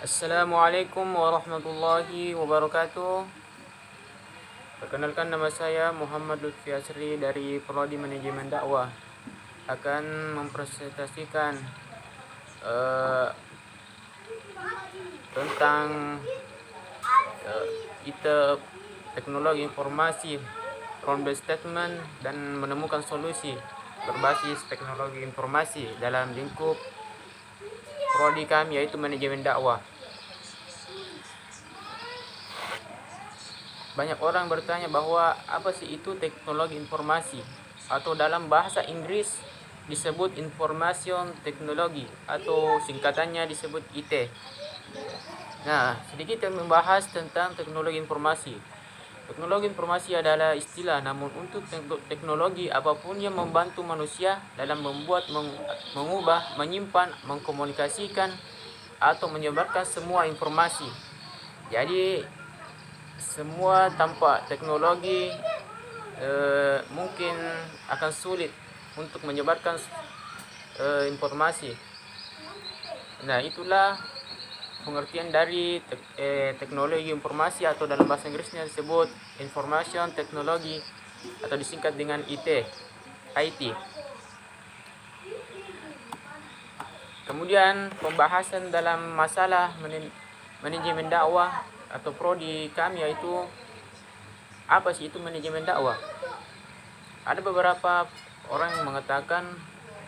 Assalamualaikum warahmatullahi wabarakatuh. Perkenalkan, nama saya Muhammad Lutfi Asri dari Prodi Manajemen Dakwah. Akan mempresentasikan tentang IT, teknologi informasi, problem-based statement, dan menemukan solusi berbasis teknologi informasi dalam lingkup prodi kami, yaitu manajemen dakwah. Banyak orang bertanya bahwa apa sih itu teknologi informasi, atau dalam bahasa Inggris disebut information technology, atau singkatannya disebut IT. Nah, sedikit membahas tentang teknologi informasi. Teknologi informasi adalah istilah, namun untuk teknologi apapun yang membantu manusia dalam membuat, mengubah, menyimpan, mengkomunikasikan, atau menyebarkan semua informasi. Jadi semua tanpa teknologi mungkin akan sulit untuk menyebarkan informasi. Nah, itulah pengertian dari teknologi informasi, atau dalam bahasa Inggrisnya disebut information technology, atau disingkat dengan IT. Kemudian pembahasan dalam masalah manajemen dakwah atau prodi kami, yaitu apa sih itu manajemen dakwah. Ada beberapa orang yang mengatakan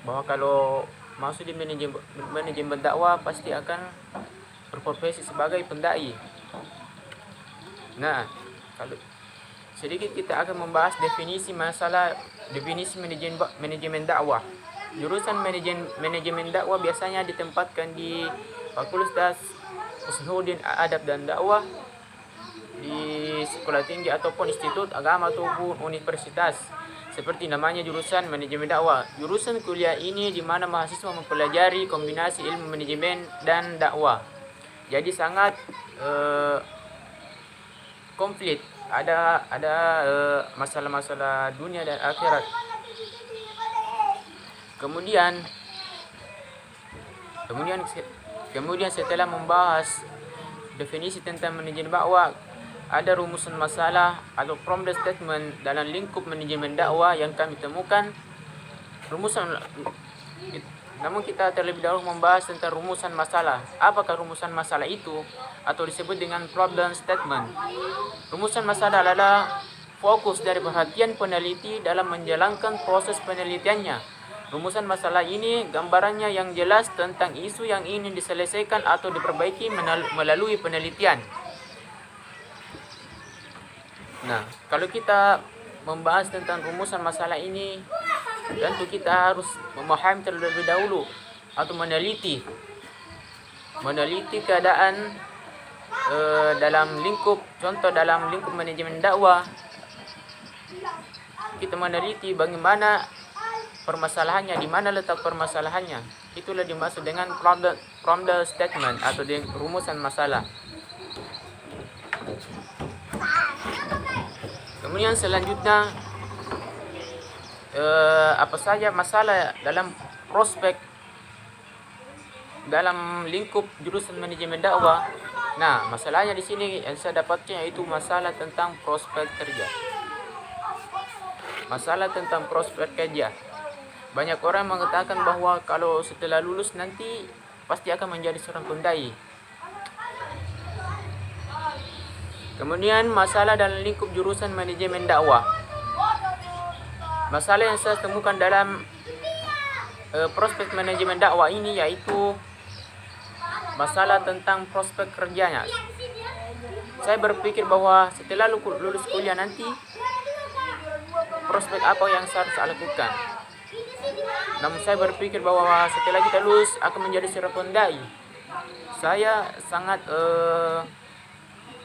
bahwa kalau masuk di manajemen dakwah pasti akan berprofesi sebagai pendai. Nah, kalau sedikit kita akan membahas definisi manajemen dakwah. Jurusan manajemen dakwah biasanya ditempatkan di Fakultas Usuluddin Adab dan Dakwah, di sekolah tinggi ataupun institut agama ataupun universitas. Seperti namanya, jurusan manajemen dakwah. Jurusan kuliah ini di mana mahasiswa mempelajari kombinasi ilmu manajemen dan dakwah. Jadi sangat komplit. Ada masalah-masalah dunia dan akhirat. Kemudian setelah membahas definisi tentang manajemen dakwah, ada rumusan masalah atau problem statement dalam lingkup manajemen dakwah yang kami temukan. Namun kita terlebih dahulu membahas tentang rumusan masalah. Apakah rumusan masalah itu, atau disebut dengan problem statement? Rumusan masalah adalah fokus dari perhatian peneliti dalam menjalankan proses penelitiannya. Rumusan masalah ini gambarannya yang jelas tentang isu yang ingin diselesaikan atau diperbaiki melalui penelitian. Nah, kalau kita membahas tentang rumusan masalah ini, tentu kita harus memahami terlebih dahulu atau meneliti keadaan dalam lingkup manajemen dakwah. Kita meneliti bagaimana permasalahannya, di mana letak permasalahannya. Itulah dimaksud dengan problem statement atau dengan rumusan masalah. Kemudian selanjutnya, apa saja masalah dalam dalam lingkup jurusan manajemen dakwah. Nah, masalahnya di sini yang saya dapatnya yaitu masalah tentang prospek kerja. Banyak orang mengatakan bahwa kalau setelah lulus nanti pasti akan menjadi seorang pendai. Kemudian masalah dalam lingkup jurusan manajemen dakwah. Masalah yang saya temukan dalam prospek manajemen dakwah ini yaitu masalah tentang prospek kerjanya. Saya berpikir bahwa setelah lulus kuliah nanti, prospek apa yang saya harus lakukan. Namun saya berpikir bahwa setelah kita lulus akan menjadi seorang pendai. Saya sangat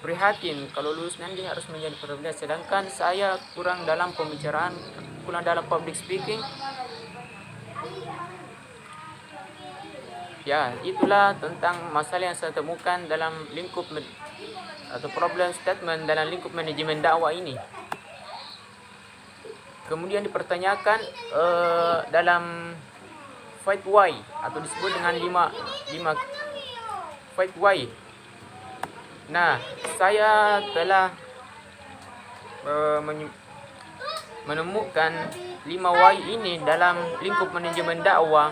prihatin kalau lulus nanti harus menjadi pendai, sedangkan saya kurang dalam pembicaraan, kurang dalam public speaking. Ya, itulah tentang masalah yang saya temukan dalam lingkup atau problem statement dalam lingkup manajemen dakwah ini. Kemudian dipertanyakan dalam 5 why, atau disebut dengan 5 why. Nah, saya telah menemukan 5 why ini dalam lingkup manajemen dakwah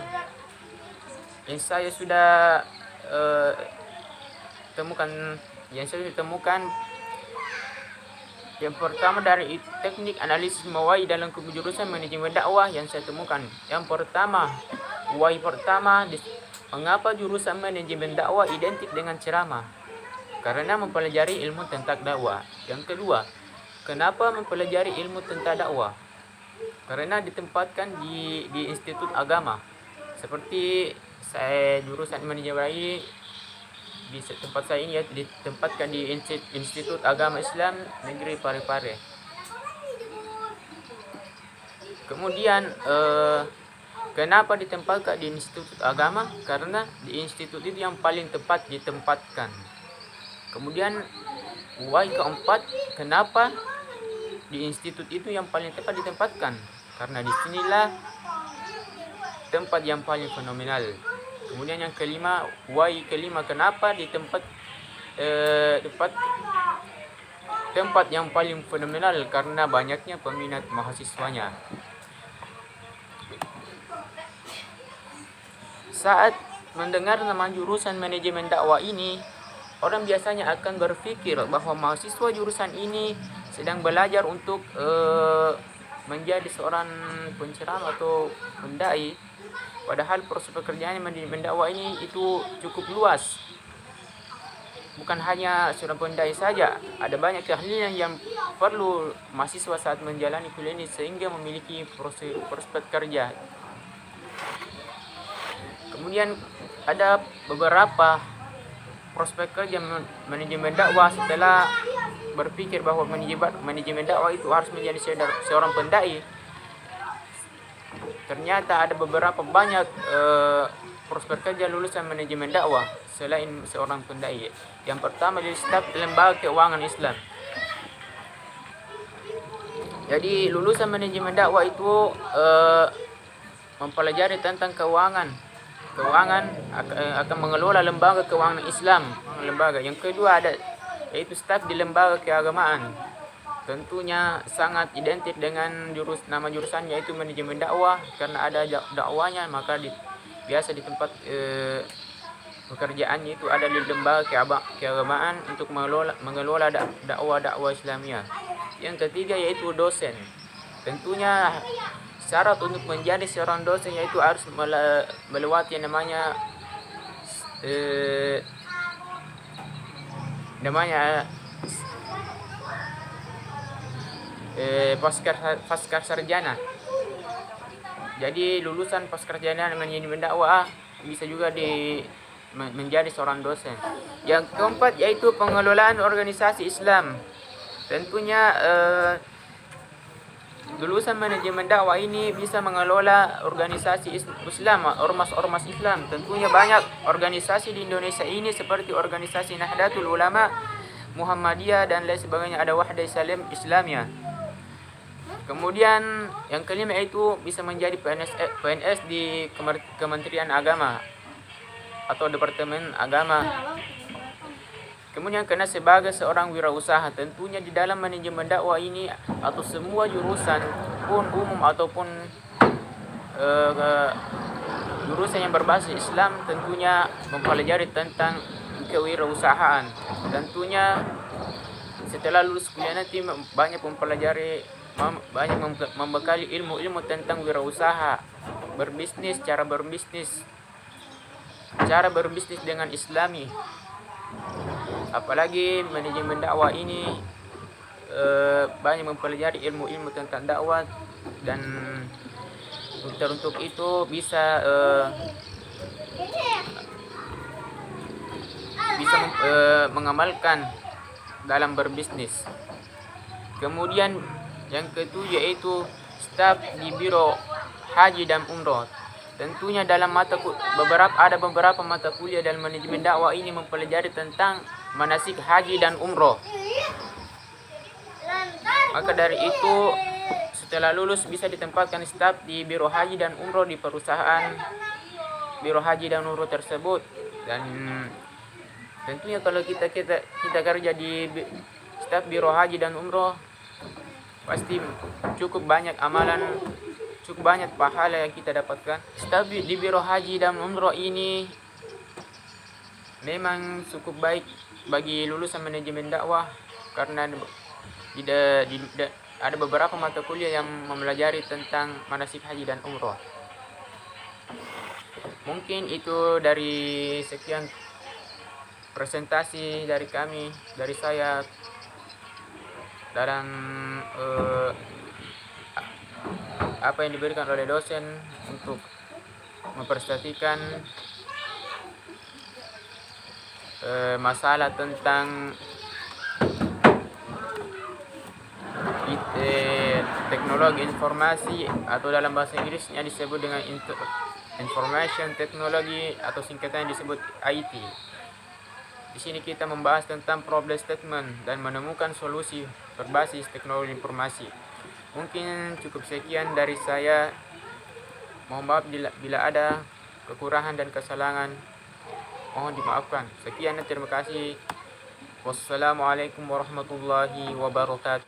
yang saya sudah temukan. Yang pertama dari teknik analisis why dalam jurusan manajemen dakwah yang saya temukan. Yang pertama, why pertama, mengapa jurusan manajemen dakwah identik dengan ceramah? Karena mempelajari ilmu tentang dakwah. Yang kedua, kenapa mempelajari ilmu tentang dakwah? Karena ditempatkan di institut agama. Seperti saya jurusan manajemen ini, di tempat saya ini ya, ditempatkan di Institut Agama Islam Negeri Parepare. Kemudian kenapa ditempatkan di Institut Agama? Karena di institut itu yang paling tepat ditempatkan. Kemudian why keempat, kenapa di institut itu yang paling tepat ditempatkan? Karena disinilah tempat yang paling fenomenal. Kemudian yang kelima, why kelima, kenapa di tempat yang paling fenomenal? Karena banyaknya peminat mahasiswanya. Saat mendengar nama jurusan manajemen dakwah ini, orang biasanya akan berpikir bahwa mahasiswa jurusan ini sedang belajar untuk menjadi seorang penceramah atau pendai. Padahal proses pekerjaan manajemen dakwah ini itu cukup luas. Bukan hanya seorang pendai saja, ada banyak keahlian yang perlu mahasiswa saat menjalani kuliah ini sehingga memiliki prospek kerja. Kemudian ada beberapa prospek kerja manajemen dakwah setelah berpikir bahwa manajemen dakwah itu harus menjadi seorang pendai. Ternyata ada beberapa banyak prospek kerja lulusan manajemen dakwah selain seorang pendai. Yang pertama, jadi staf lembaga keuangan Islam. Jadi lulusan manajemen dakwah itu mempelajari tentang keuangan akan mengelola lembaga keuangan Islam. Yang kedua ada yaitu staf di lembaga keagamaan. Tentunya sangat identik dengan nama jurusan yaitu manajemen dakwah, karena ada dakwanya, maka biasa di tempat pekerjaannya itu ada di lembaga keagamaan untuk mengelola dakwah Islamiyah. Yang ketiga yaitu dosen. Tentunya syarat untuk menjadi seorang dosen yaitu harus melewati namanya pasca sarjana. Jadi lulusan pasca sarjana manajemen dakwah bisa juga menjadi seorang dosen. Yang keempat yaitu pengelolaan organisasi Islam. Tentunya lulusan manajemen dakwah ini bisa mengelola organisasi Islam, ormas Islam. Tentunya banyak organisasi di Indonesia ini seperti organisasi Nahdlatul Ulama, Muhammadiyah dan lain sebagainya, ada Wahdah Islamiyah. Kemudian yang kelima yaitu bisa menjadi PNS di Kementerian Agama atau Departemen Agama. Kemudian karena sebagai seorang wirausaha, tentunya di dalam manajemen dakwah ini atau semua jurusan pun umum ataupun jurusan yang berbasis Islam tentunya mempelajari tentang kewirausahaan. Tentunya setelah lulus kuliah nanti banyak membekali ilmu tentang wirausaha, cara berbisnis dengan Islami. Apalagi manajemen dakwah ini banyak mempelajari ilmu tentang dakwah, dan untuk itu bisa mengamalkan dalam berbisnis. Kemudian yang ketujuh yaitu staf di Biro Haji dan Umroh. Tentunya dalam beberapa mata kuliah dalam manajemen dakwah ini mempelajari tentang manasik haji dan umroh. Maka dari itu setelah lulus bisa ditempatkan staf di Biro Haji dan Umroh di perusahaan Biro Haji dan Umroh tersebut, dan Tentunya kalau kita kerja di staf biro haji dan umroh, pasti cukup banyak amalan, cukup banyak pahala yang kita dapatkan. Staf di biro haji dan umroh ini memang cukup baik bagi lulusan manajemen dakwah, karena ada beberapa mata kuliah yang mempelajari tentang manasik haji dan umroh. Mungkin itu dari sekian presentasi dari saya dalam apa yang diberikan oleh dosen untuk mempresentasikan masalah tentang teknologi informasi, atau dalam bahasa Inggrisnya disebut dengan information technology, atau singkatan disebut IT. Di sini kita membahas tentang problem statement dan menemukan solusi berbasis teknologi informasi. Mungkin cukup sekian dari saya. Mohon maaf bila ada kekurangan dan kesalahan, mohon dimaafkan. Sekian dan terima kasih. Wassalamualaikum warahmatullahi wabarakatuh.